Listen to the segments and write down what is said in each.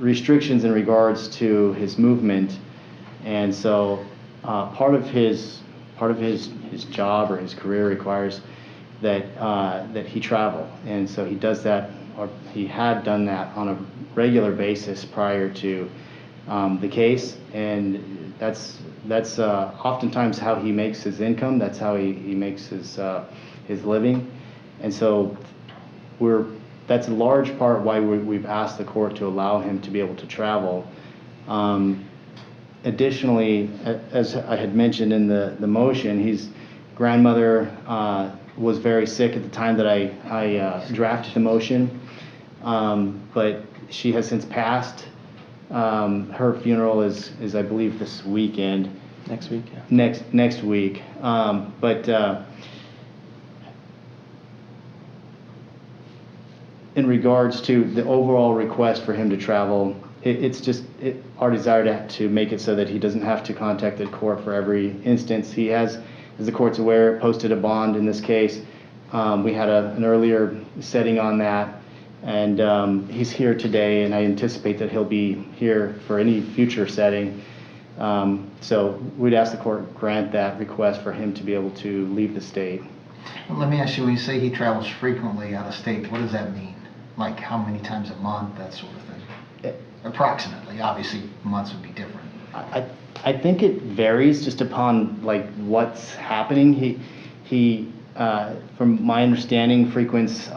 restrictions in regards to his movement, and so part of his job or his career requires that he travel, and so he does that, or he had done that on a regular basis prior to the case, and that's oftentimes how he makes his income. That's how he makes his living, and so that's a large part why we've asked the court to allow him to be able to travel. Additionally, as I had mentioned in the motion, his grandmother was very sick at the time that I drafted the motion, but she has since passed. Her funeral is I believe this weekend. Next week. Yeah. Next week. But in regards to the overall request for him to travel, it's just our desire to make it so that he doesn't have to contact the court for every instance. He has, as the court's aware, posted a bond in this case. We had an earlier setting on that, and he's here today, and I anticipate that he'll be here for any future setting. So we'd ask the court grant that request for him to be able to leave the state. Well, let me ask you, when you say he travels frequently out of state, what does that mean? Like how many times a month, that sort of thing? Approximately. Obviously, months would be different. I think it varies just upon like what's happening. He from my understanding, frequents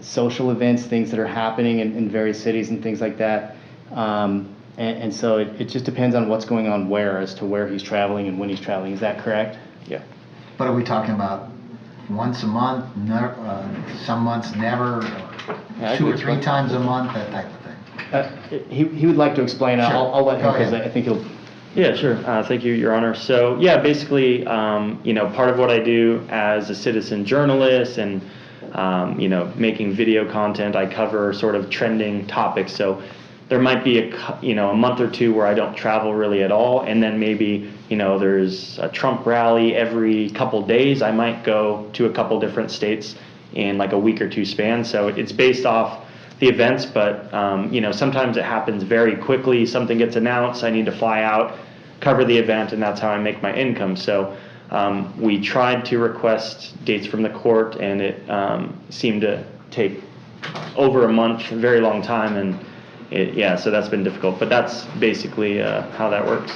social events, things that are happening in various cities and things like that. And so it just depends on what's going on where, as to where he's traveling and when he's traveling. Is that correct? Yeah. But are we talking about once a month, some months never, Yeah, 2 or 3 times a month, that type of thing? He would like to explain. Sure. I'll let him, Go because ahead. I think he'll. Yeah, sure. Thank you, Your Honor. So, yeah, basically, part of what I do as a citizen journalist and, making video content, I cover sort of trending topics. So there might be a month or two where I don't travel really at all, and then maybe, there's a Trump rally every couple days. I might go to a couple different states in like a week or two span. So it's based off the events, but sometimes it happens very quickly. Something gets announced, I need to fly out, cover the event, and that's how I make my income. So we tried to request dates from the court, and it seemed to take over a month, a very long time, and so that's been difficult. But that's basically how that works.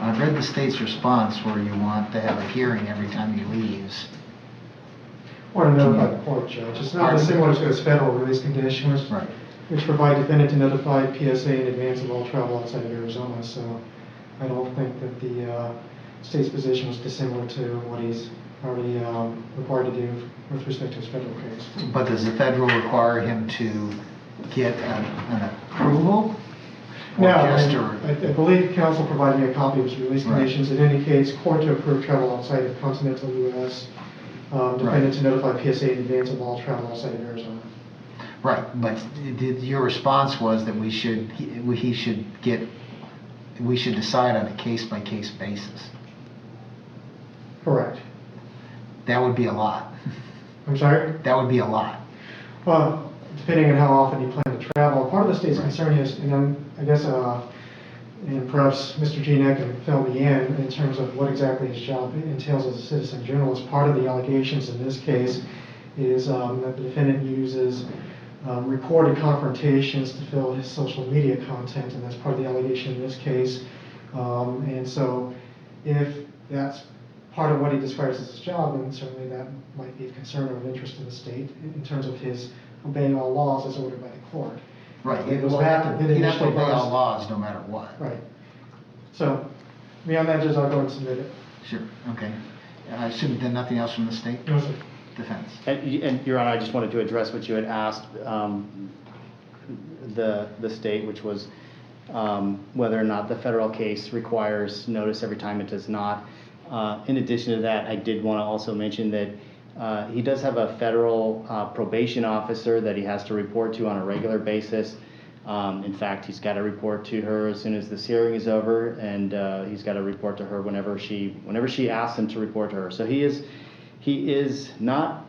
I've read the state's response where you want to have a hearing every time he leaves. Or to notify the court, Judge. It's not dissimilar to its federal release conditions, Right. which provide defendant to notify PSA in advance of all travel outside of Arizona. So I don't think that the state's position was dissimilar to what he's already required to do with respect to his federal case. But does the federal require him to get an approval? Or Now, just I believe counsel provided me a copy of his release Right. conditions. It indicates court to approve travel outside of continental U.S. Defendant to notify PSA in advance of all travel outside of Arizona. Right, but your response was that we should decide on a case-by-case basis. Correct. That would be a lot. I'm sorry? That would be a lot. Well, depending on how often you plan to travel. Part of the state's concern is, and I guess, and perhaps Mr. Genek can fill me in terms of what exactly his job entails as a citizen journalist. Part of the allegations in this case is that the defendant uses recorded confrontations to fill his social media content, and that's part of the allegation in this case. And so if that's part of what he describes as his job, then certainly that might be of concern or of interest to the state in terms of his obeying all laws as ordered by the court. Right, It goes he'd back have to to initially obey all was- laws no matter what. Right. So beyond that, Judge, I'll go and submit it. Sure, okay. I assume then nothing else from the state? No, sir. Defense. And Your Honor, I just wanted to address what you had asked the state, which was whether or not the federal case requires notice every time. It does not. In addition to that, I did want to also mention that he does have a federal probation officer that he has to report to on a regular basis. In fact, he's got to report to her as soon as this hearing is over, and he's got to report to her whenever she asks him to report to her. So he is not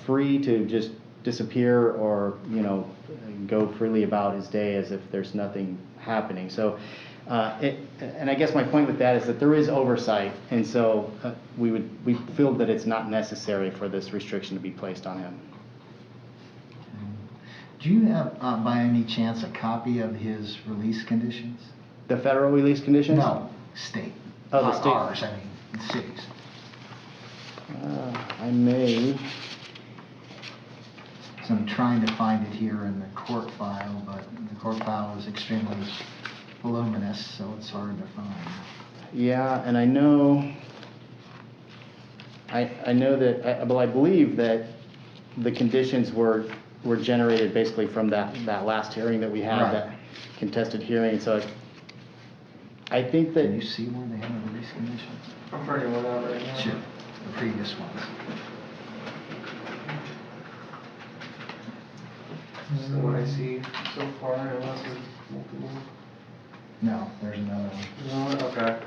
free to just disappear or, go freely about his day as if there's nothing happening. So, and I guess my point with that is that there is oversight, and so we feel that it's not necessary for this restriction to be placed on him. Do you have, by any chance, a copy of his release conditions? The federal release conditions? No, state. Oh, the state. Ours, I mean, the cities. I may. So I'm trying to find it here in the court file, but the court file is extremely voluminous, so it's hard to find. Yeah, and I know that, well, I believe that the conditions were generated basically from that last hearing that we had, Right. that contested hearing. So I think that. Can you see where they have the release conditions? I'm printing one out right now. Sure, the previous ones. This is the one I see so far, unless it's multiple. No, there's another one. No, okay.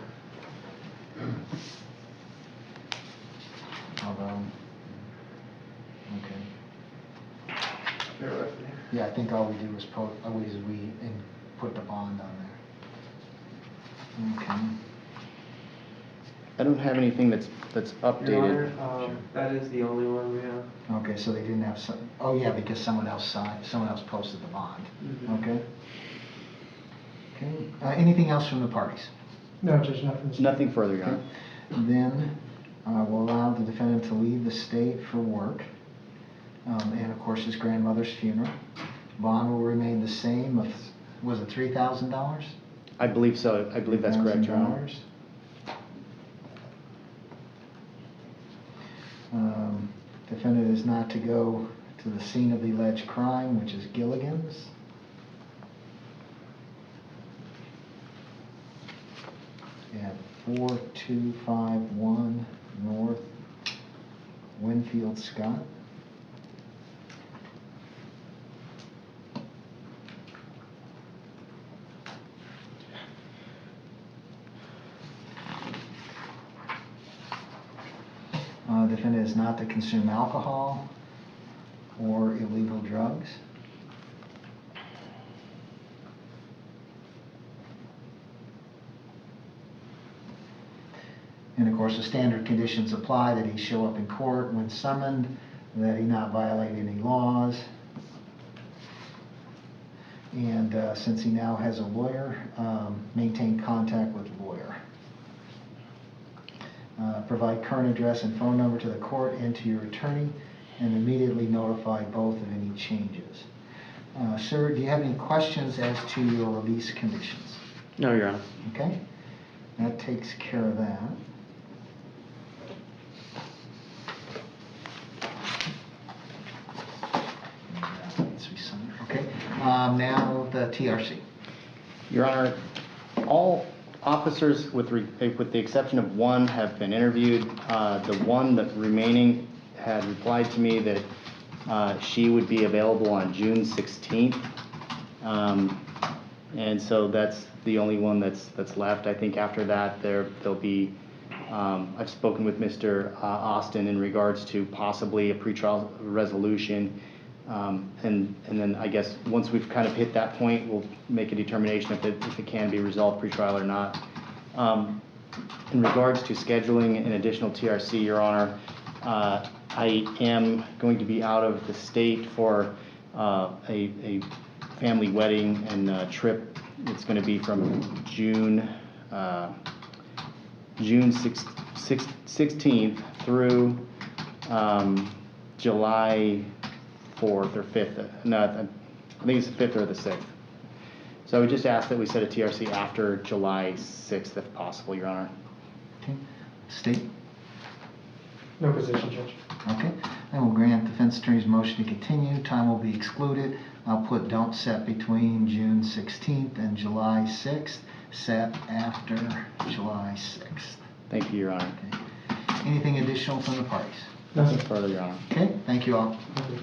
Although, okay. Bear with me. Yeah, I think all we do is put the bond on there. Okay. I don't have anything that's Your updated. Honor, that is the only one we have. Okay, so they didn't have oh yeah, because someone else posted the bond. Mhm. Okay. Okay, anything else from the parties? No, Judge, nothing. Nothing further, Your Honor. Then we'll allow the defendant to leave the state for work, and of course his grandmother's funeral. Bond will remain the same. Was it $3,000? I believe so. I believe that's correct, Your Honor. $3,000. Defendant is not to go to the scene of the alleged crime, which is Gilligan's. At 4251 North Winfield, Scott. Defendant is not to consume alcohol or illegal drugs. And of course, the standard conditions apply, that he show up in court when summoned, that he not violate any laws. And since he now has a lawyer, maintain contact with the lawyer. Provide current address and phone number to the court and to your attorney, and immediately notify both of any changes. Sir, do you have any questions as to your release conditions? No, Your Honor. Okay, that takes care of that. Okay, now the TRC. Your Honor, all officers, with the exception of one, have been interviewed. The one that remaining had replied to me that she would be available on June 16th. And so that's the only one that's left. I think after that there'll be, I've spoken with Mr. Austin in regards to possibly a pretrial resolution. And then I guess once we've kind of hit that point, we'll make a determination if it can be resolved pretrial or not. In regards to scheduling an additional TRC, Your Honor, I am going to be out of the state for a family wedding and trip. It's going to be from June 16th through July 4th or 5th. No, I think it's the 5th or the 6th. So I would just ask that we set a TRC after July 6th if possible, Your Honor. Okay, State? No position, Judge. Okay, I will grant defense attorney's motion to continue. Time will be excluded. I'll put don't set between June 16th and July 6th, set after July 6th. Thank you, Your Honor. Okay. Anything additional from the parties? Nothing further, Your Honor. Okay, thank you all. Thank you.